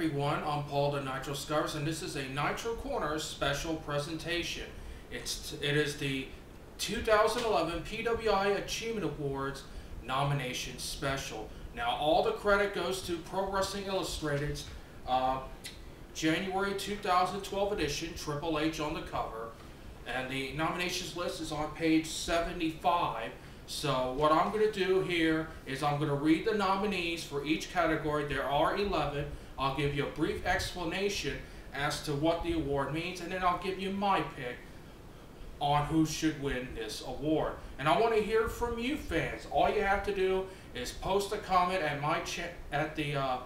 everyone, I'm Paul the Nitro Scars, and this is a Nitro Corner special presentation. It is the 2011 PWI Achievement Awards nomination special. Now all the credit goes to Pro Wrestling Illustrated's January 2012 edition, Triple H on the cover, and the nominations list is on page 75. So what I'm going to do here is I'm going to read the nominees for each category. There are 11. I'll give you a brief explanation as to what the award means, and then I'll give you my pick on who should win this award. And I want to hear from you fans. All you have to do is post a comment at my channel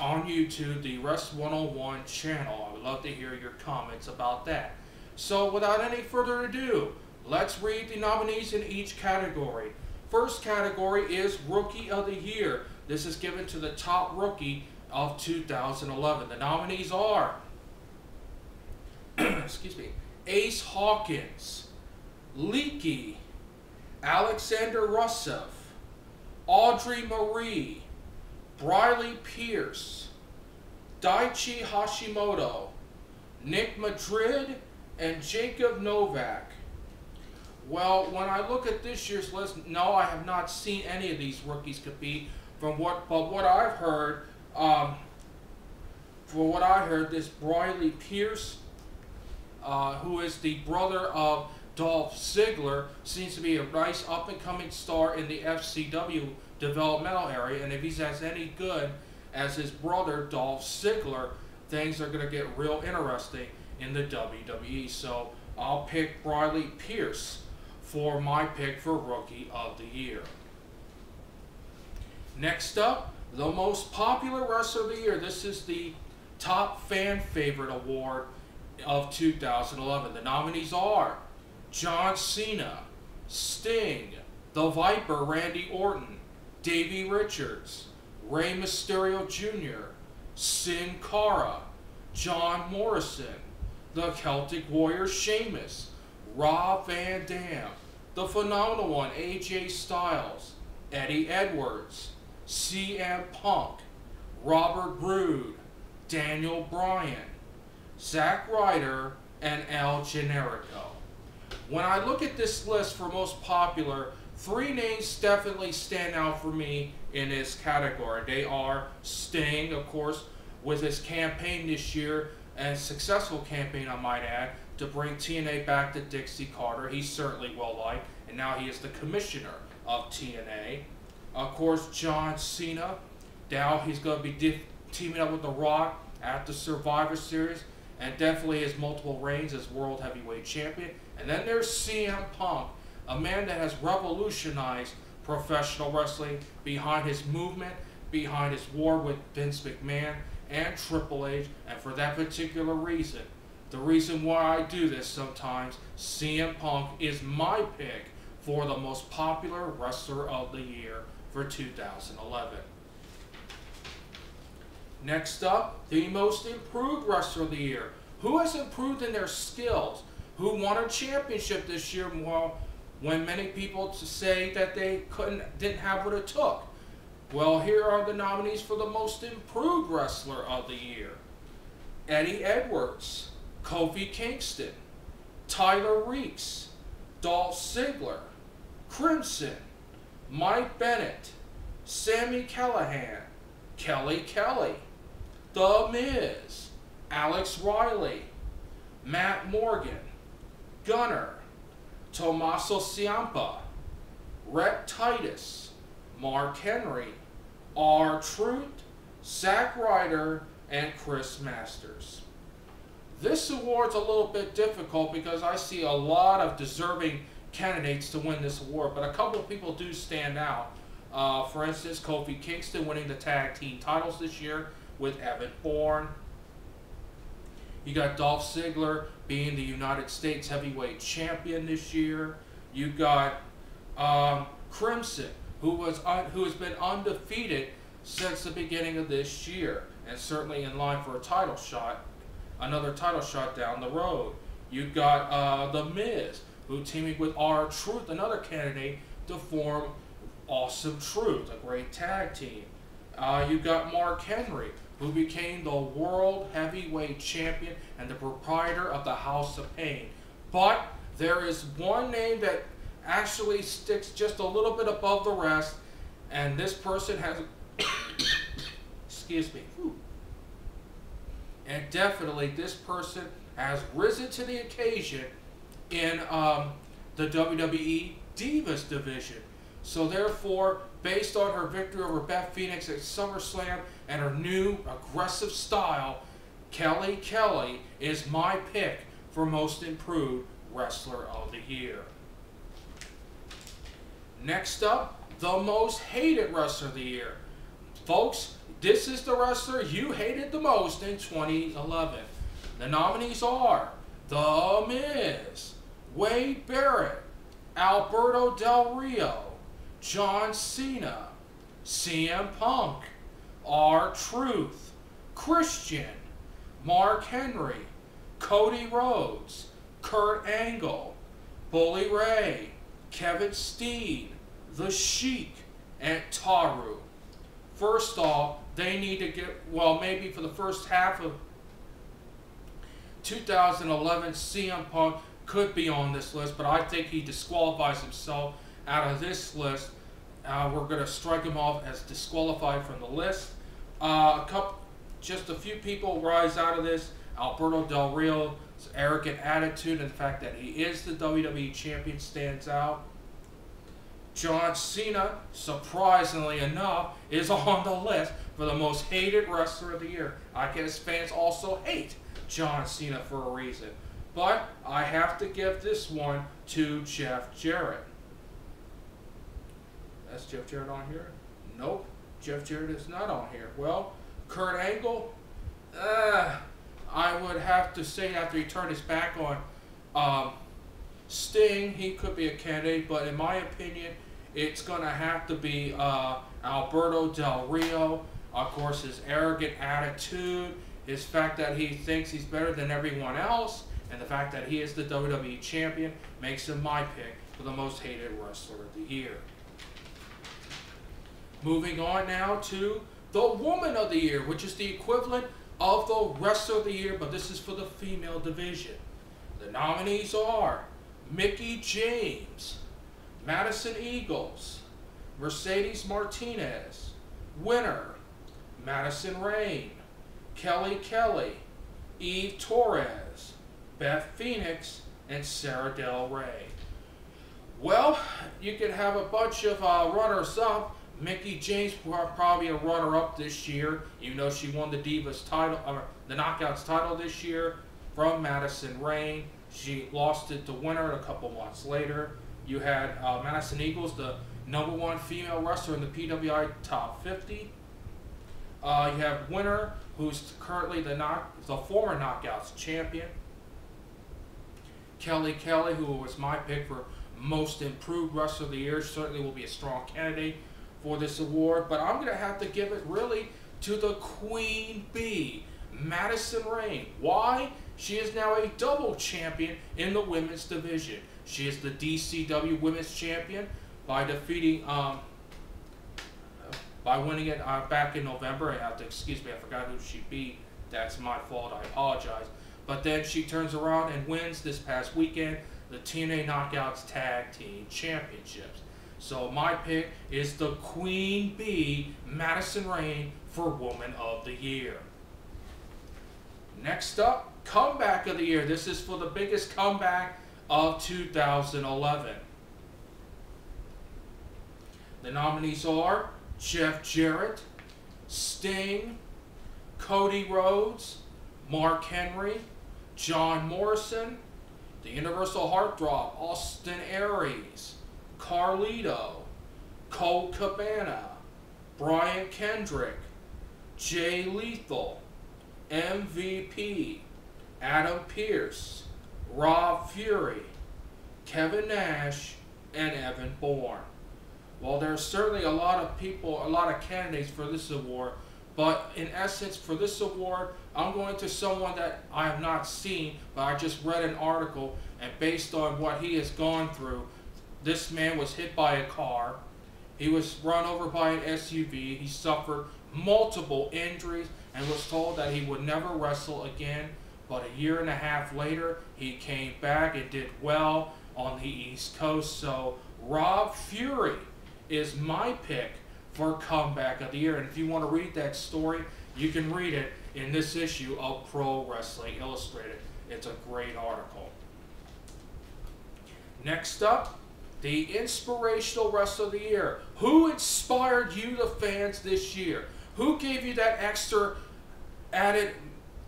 on YouTube, the Rest 101 channel. I would love to hear your comments about that. So without any further ado, let's read the nominees in each category. First category is Rookie of the Year. This is given to the top rookie of 2011. The nominees are excuse me, Ace Hawkins, Leaky, Alexander Rusev, Audrey Marie, Briley Pierce, Daichi Hashimoto, Nick Madrid, and Jacob Novak. Well, when I look at this year's list, no, I have not seen any of these rookies compete. But what I've heard, this Briley Pierce, who is the brother of Dolph Ziggler, seems to be a nice up-and-coming star in the FCW developmental area. And if he's as any good as his brother Dolph Ziggler, things are going to get real interesting in the WWE. So I'll pick Briley Pierce for my pick for Rookie of the Year. Next up, the most popular wrestler of the year. This is the top fan favorite award of 2011. The nominees are John Cena, Sting, The Viper Randy Orton, Davey Richards, Rey Mysterio Jr., Sin Cara, John Morrison, the Celtic Warrior Sheamus, Rob Van Dam, the Phenomenal One AJ Styles, Eddie Edwards, CM Punk, Robert Roode, Daniel Bryan, Zack Ryder, and El Generico. When I look at this list for most popular, three names definitely stand out for me in this category. They are Sting, of course, with his campaign this year, and successful campaign I might add, to bring TNA back to Dixie Carter. He's certainly well liked, and now he is the commissioner of TNA. Of course, John Cena. Now he's going to be teaming up with The Rock at the Survivor Series, and definitely his multiple reigns as World Heavyweight Champion. And then there's CM Punk, a man that has revolutionized professional wrestling behind his movement, behind his war with Vince McMahon and Triple H, and for that particular reason, the reason why I do this sometimes, CM Punk is my pick for the most popular wrestler of the year for 2011. Next up, the most improved wrestler of the year. Who has improved in their skills? Who won a championship this year? Well, when many people say that they didn't have what it took. Well, here are the nominees for the most improved wrestler of the year. Eddie Edwards, Kofi Kingston, Tyler Reeks, Dolph Ziggler, Crimson, Mike Bennett, Sami Callihan, Kelly Kelly, The Miz, Alex Riley, Matt Morgan, Gunner, Tommaso Ciampa, Rhett Titus, Mark Henry, R-Truth, Zack Ryder, and Chris Masters. This award's a little bit difficult because I see a lot of deserving candidates to win this award, but a couple of people do stand out. For instance, Kofi Kingston winning the tag team titles this year with Evan Bourne. You got Dolph Ziggler being the United States Heavyweight Champion this year. You got Crimson, who has been undefeated since the beginning of this year, and certainly in line for a title shot, another title shot down the road. You got The Miz, who teaming with R-Truth, another candidate, to form Awesome Truth, a great tag team. You got Mark Henry, who became the World Heavyweight Champion and the proprietor of the House of Pain. But there is one name that actually sticks just a little bit above the rest, and this person has, excuse me, and definitely this person has risen to the occasion in the WWE Divas division. So therefore, based on her victory over Beth Phoenix at SummerSlam and her new aggressive style, Kelly Kelly is my pick for Most Improved Wrestler of the Year. Next up, the Most Hated Wrestler of the Year. Folks, this is the wrestler you hated the most in 2011. The nominees are The Miz, Wade Barrett, Alberto Del Rio, John Cena, CM Punk, R-Truth, Christian, Mark Henry, Cody Rhodes, Kurt Angle, Bully Ray, Kevin Steen, The Sheik, and Taru. First off, they need to get, well, maybe for the first half of 2011, CM Punk could be on this list, but I think he disqualifies himself out of this list. We're going to strike him off as disqualified from the list. Just a few people rise out of this. Alberto Del Rio's arrogant attitude and the fact that he is the WWE Champion stands out. John Cena, surprisingly enough, is on the list for the Most Hated Wrestler of the Year. I guess fans also hate John Cena for a reason. But I have to give this one to Jeff Jarrett. That's Jeff Jarrett on here? Nope. Jeff Jarrett is not on here. Well, Kurt Angle, I would have to say after he turned his back on Sting, he could be a candidate, but in my opinion, it's going to have to be Alberto Del Rio. Of course, his arrogant attitude, his fact that he thinks he's better than everyone else, and the fact that he is the WWE Champion makes him my pick for the Most Hated Wrestler of the Year. Moving on now to the Woman of the Year, which is the equivalent of the Wrestler of the Year, but this is for the female division. The nominees are Mickie James, Madison Eagles, Mercedes Martinez, Winner, Madison Rayne, Kelly Kelly, Eve Torres, Beth Phoenix, and Sarah Del Rey. Well, you could have a bunch of runners-up. Mickie James probably a runner-up this year, even though she won the Divas title, the Knockouts title this year from Madison Rayne. She lost it to Winner a couple months later. You had Madison Eagles, the #1 female wrestler in the PWI Top 50. You have Winner, who's currently the former Knockouts champion. Kelly Kelly, who was my pick for Most Improved Wrestler of the Year, certainly will be a strong candidate for this award, but I'm going to have to give it really to the Queen Bee, Madison Rayne. Why? She is now a double champion in the women's division. She is the DCW Women's Champion by defeating, by winning it back in November. Excuse me, I forgot who she beat. That's my fault, I apologize. But then she turns around and wins this past weekend the TNA Knockouts Tag Team Championships. So my pick is the Queen Bee, Madison Rayne, for Woman of the Year. Next up, Comeback of the Year. This is for the biggest comeback of 2011. The nominees are Jeff Jarrett, Sting, Cody Rhodes, Mark Henry, John Morrison, the Universal Heartthrob, Austin Aries, Carlito, Colt Cabana, Brian Kendrick, Jay Lethal, MVP, Adam Pearce, Rob Fury, Kevin Nash, and Evan Bourne. Well, there's certainly a lot of people, a lot of candidates for this award, but in essence, for this award, I'm going to someone that I have not seen, but I just read an article, and based on what he has gone through, this man was hit by a car, he was run over by an SUV, he suffered multiple injuries, and was told that he would never wrestle again. But a year and a half later, he came back and did well on the East Coast. So Rob Fury is my pick for Comeback of the Year. And if you want to read that story, you can read it in this issue of Pro Wrestling Illustrated. It's a great article. Next up, the Inspirational Wrestler of the Year. Who inspired you, the fans, this year? Who gave you that extra added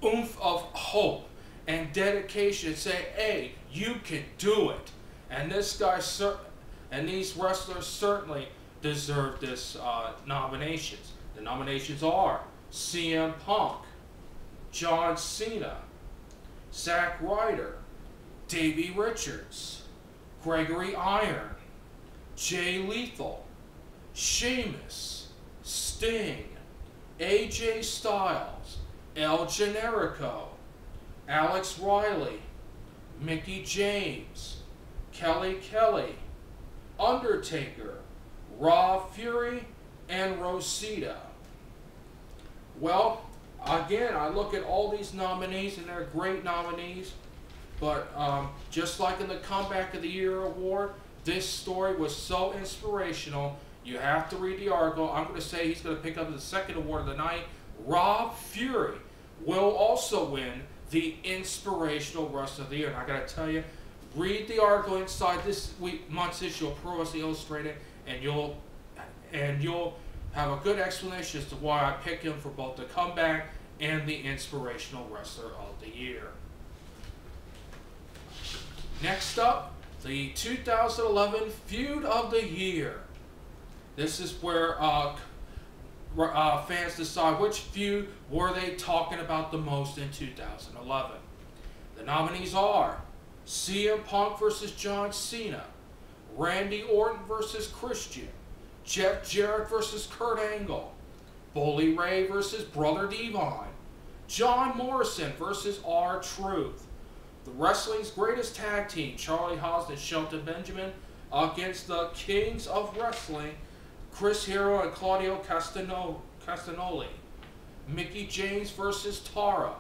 oomph of hope and dedication and say, hey, you can do it? And this guy and these wrestlers certainly deserve this nominations. The nominations are CM Punk, John Cena, Zack Ryder, Davey Richards, Gregory Iron, Jay Lethal, Sheamus, Sting, AJ Styles, El Generico, Alex Riley, Mickie James, Kelly Kelly, Undertaker, Rob Fury, and Rosita. Well, again, I look at all these nominees, and they're great nominees. But just like in the Comeback of the Year award, this story was so inspirational. You have to read the article. I'm going to say he's going to pick up the second award of the night. Rob Fury will also win the Inspirational Wrestler of the Year. And I got to tell you, read the article inside this month's issue of Pro Wrestling Illustrated, and you'll have a good explanation as to why I picked him for both the Comeback and the Inspirational Wrestler of the Year. Next up, the 2011 Feud of the Year. This is where fans decide which feud were they talking about the most in 2011. The nominees are CM Punk versus John Cena, Randy Orton versus Christian, Jeff Jarrett versus Kurt Angle, Bully Ray versus Brother Devon, John Morrison versus R-Truth, the wrestling's greatest tag team, Charlie Haas and Shelton Benjamin, against the Kings of Wrestling, Chris Hero and Claudio Castagnoli, Mickie James versus Tara,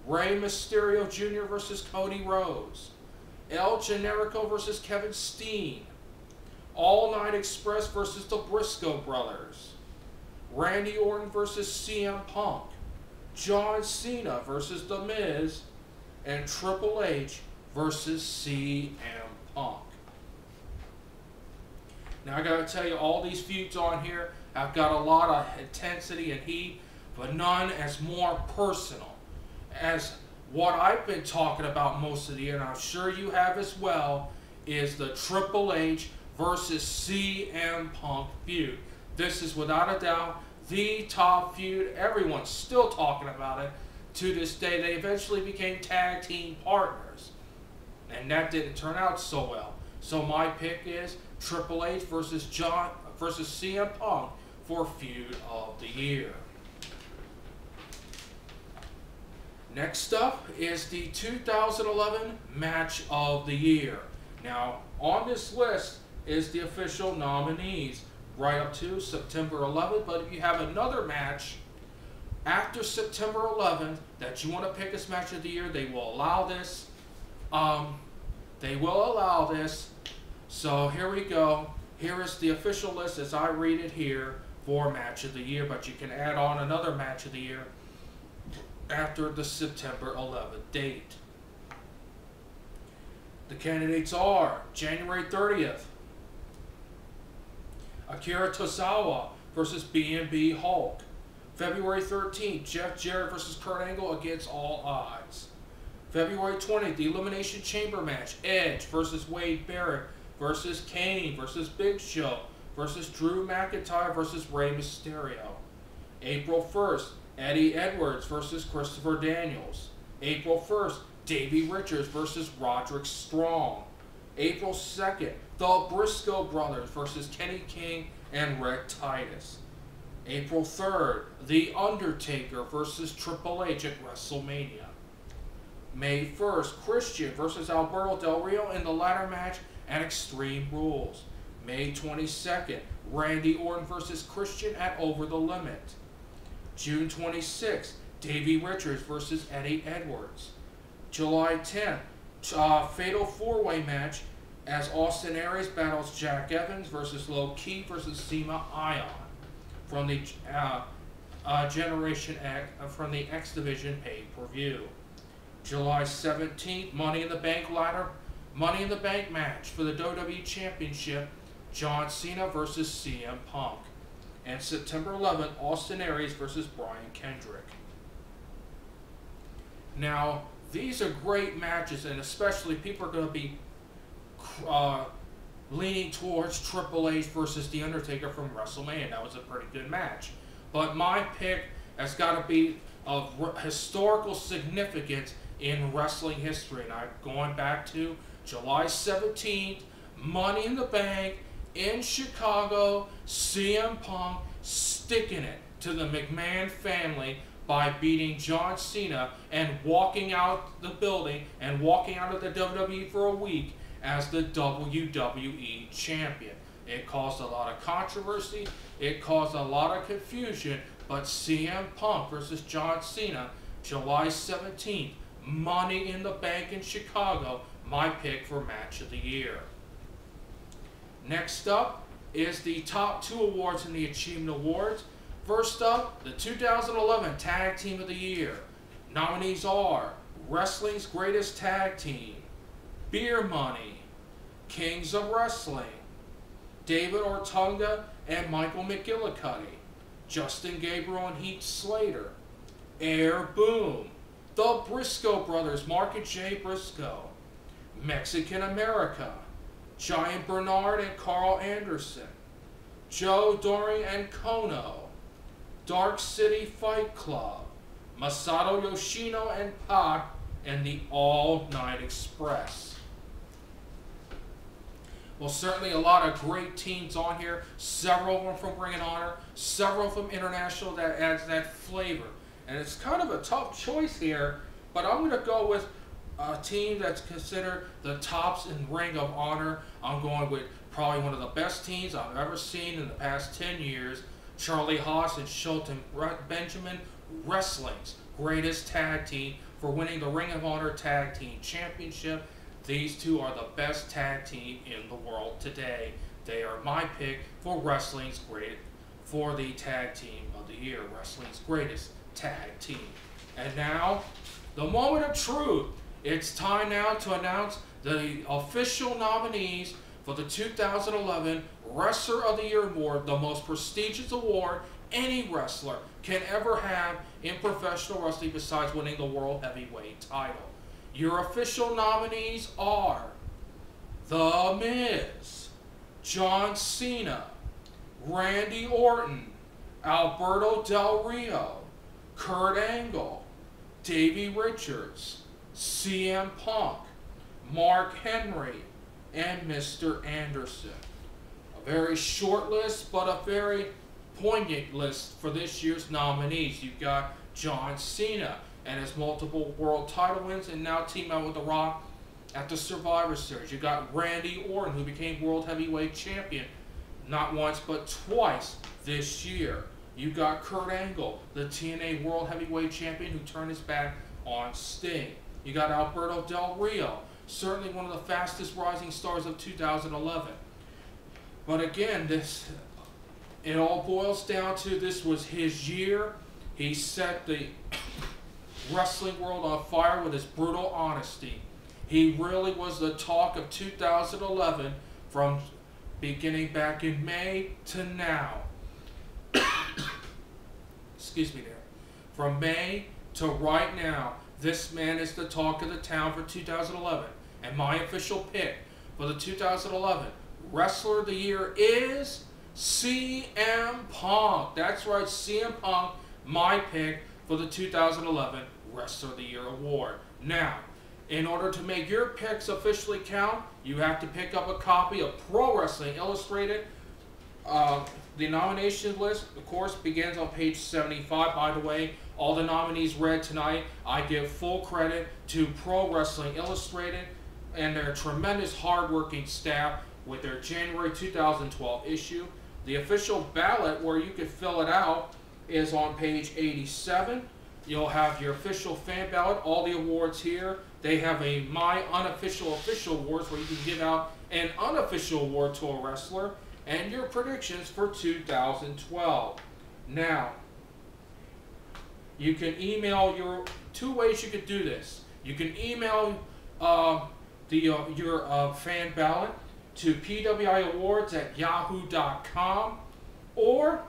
Rey Mysterio Jr. versus Cody Rhodes, El Generico versus Kevin Steen, All Night Express versus the Briscoe Brothers, Randy Orton versus CM Punk, John Cena versus The Miz, and Triple H versus CM Punk. Now I gotta tell you, all these feuds on here have got a lot of intensity and heat, but none as more personal as what I've been talking about most of the year, and I'm sure you have as well, is the Triple H versus CM Punk feud. This is without a doubt the top feud. Everyone's still talking about it to this day. They eventually became tag team partners, and that didn't turn out so well. So my pick is Triple H versus CM Punk for Feud of the Year. Next up is the 2011 Match of the Year. Now, on this list is the official nominees right up to September 11th, but if you have another match after September 11th that you want to pick as Match of the Year, they will allow this. So here we go. Here is the official list as I read it here for Match of the Year, but you can add on another Match of the Year after the September 11th date. The candidates are January 30th, Akira Tozawa versus B&B Hulk. February 13th, Jeff Jarrett versus Kurt Angle against all odds. February 20th, the Elimination Chamber match, Edge versus Wade Barrett versus Kane versus Big Show versus Drew McIntyre versus Rey Mysterio. April 1st, Eddie Edwards versus Christopher Daniels. April 1st, Davey Richards versus Roderick Strong. April 2nd, the Briscoe Brothers versus Kenny King and Rick Titus. April 3rd, The Undertaker versus Triple H at WrestleMania. May 1st, Christian versus Alberto Del Rio in the ladder match at Extreme Rules. May 22nd, Randy Orton versus Christian at Over the Limit. June 26th, Davey Richards versus Eddie Edwards. July 10th, fatal four-way match as Austin Aries battles Jack Evans versus Low Key versus Sema Ion from the Generation X from the X Division pay-per-view. July 17th, Money in the Bank match for the WWE Championship, John Cena versus CM Punk. And September 11th, Austin Aries versus Brian Kendrick. Now, these are great matches, and especially people are going to be leaning towards Triple H versus The Undertaker from WrestleMania. That was a pretty good match. But my pick has got to be of historical significance in wrestling history. And I'm going back to July 17th, Money in the Bank in Chicago, CM Punk sticking it to the McMahon family by beating John Cena and walking out the building and walking out of the WWE for a week as the WWE Champion. It caused a lot of controversy, it caused a lot of confusion, but CM Punk versus John Cena, July 17th, Money in the Bank in Chicago, my pick for Match of the Year. Next up is the top 2 awards in the Achievement Awards. First up, the 2011 Tag Team of the Year. Nominees are Wrestling's Greatest Tag Team, Beer Money, Kings of Wrestling, David Ortunga and Michael McGillicuddy, Justin Gabriel and Heath Slater, Air Boom, the Briscoe Brothers, Mark and Jay Briscoe, Mexican America, Giant Bernard and Carl Anderson, Joe Doring and Kono, Dark City Fight Club, Masato Yoshino and Pac, and the All Night Express. Well, certainly a lot of great teams on here, several of them from Ring of Honor, several from International that adds that flavor. And it's kind of a tough choice here, but I'm going to go with a team that's considered the tops in Ring of Honor. I'm going with probably one of the best teams I've ever seen in the past 10 years, Charlie Haas and Shelton Benjamin, Wrestling's greatest tag team for winning the Ring of Honor Tag Team Championship. These two are the best tag team in the world today. They are my pick for Wrestling's great for the Tag Team of the Year, Wrestling's greatest tag team. And now, the moment of truth. It's time now to announce the official nominees for the 2011 Wrestler of the Year Award, the most prestigious award any wrestler can ever have in professional wrestling besides winning the World Heavyweight title. Your official nominees are The Miz, John Cena, Randy Orton, Alberto Del Rio, Kurt Angle, Davey Richards, CM Punk, Mark Henry, and Mr. Anderson. A very short list, but a very poignant list for this year's nominees. You've got John Cena and his multiple world title wins and now team out with The Rock at the Survivor Series. You've got Randy Orton, who became World Heavyweight Champion not once but twice this year. You've got Kurt Angle, the TNA World Heavyweight Champion, who turned his back on Sting. You got Alberto Del Rio, certainly one of the fastest rising stars of 2011. But again, it all boils down to this was his year. He set the wrestling world on fire with his brutal honesty. He really was the talk of 2011 from beginning back in May to now. Excuse me there. From May to right now, this man is the talk of the town for 2011. And my official pick for the 2011 Wrestler of the Year is CM Punk. That's right, CM Punk, my pick for the 2011 Wrestler of the Year award. Now, in order to make your picks officially count, you have to pick up a copy of Pro Wrestling Illustrated. The nomination list, of course, begins on page 75. By the way, all the nominees read tonight, I give full credit to Pro Wrestling Illustrated and their tremendous hardworking staff with their January 2012 issue. The official ballot, where you can fill it out, is on page 87. You'll have your official fan ballot, all the awards here. They have a My Unofficial Official Awards where you can give out an unofficial award to a wrestler and your predictions for 2012. Now, you can email your, two ways you could do this. You can email your fan ballot to pwiawards@yahoo.com, or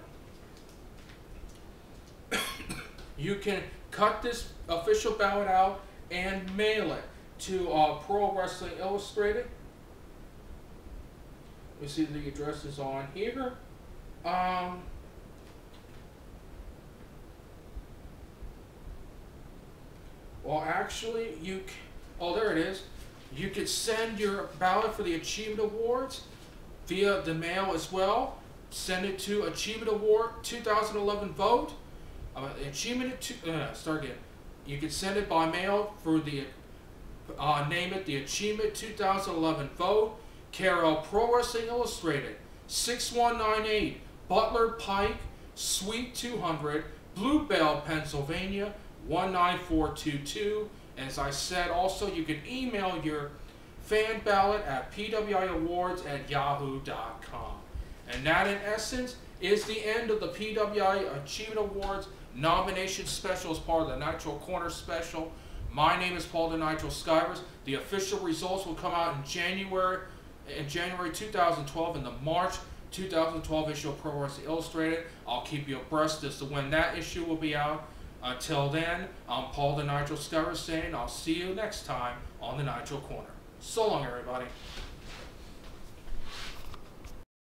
you can cut this official ballot out and mail it to Pro Wrestling Illustrated. We see the address is on here. Well, actually, oh, there it is. You could send your ballot for the Achievement Awards via the mail as well. Send it to Achievement Award 2011 Vote. Start again. You can send it by mail for the, name it the Achievement 2011 Vote, care of Pro Wrestling Illustrated, 6198 Butler Pike, Suite 200, Blue Bell, Pennsylvania, 19422. As I said, also you can email your fan ballot at pwiawards@yahoo.com. And that, in essence, is the end of the PWI Achievement Awards nomination special as part of the Nitro Corner special. My name is Paul the Nitro Skywers. The official results will come out in January 2012 in the March 2012 issue of Pro Wrestling Illustrated. I'll keep you abreast as to when that issue will be out. Until then, I'm Paul the Nitro Skywers saying I'll see you next time on the Nitro Corner. So long, everybody.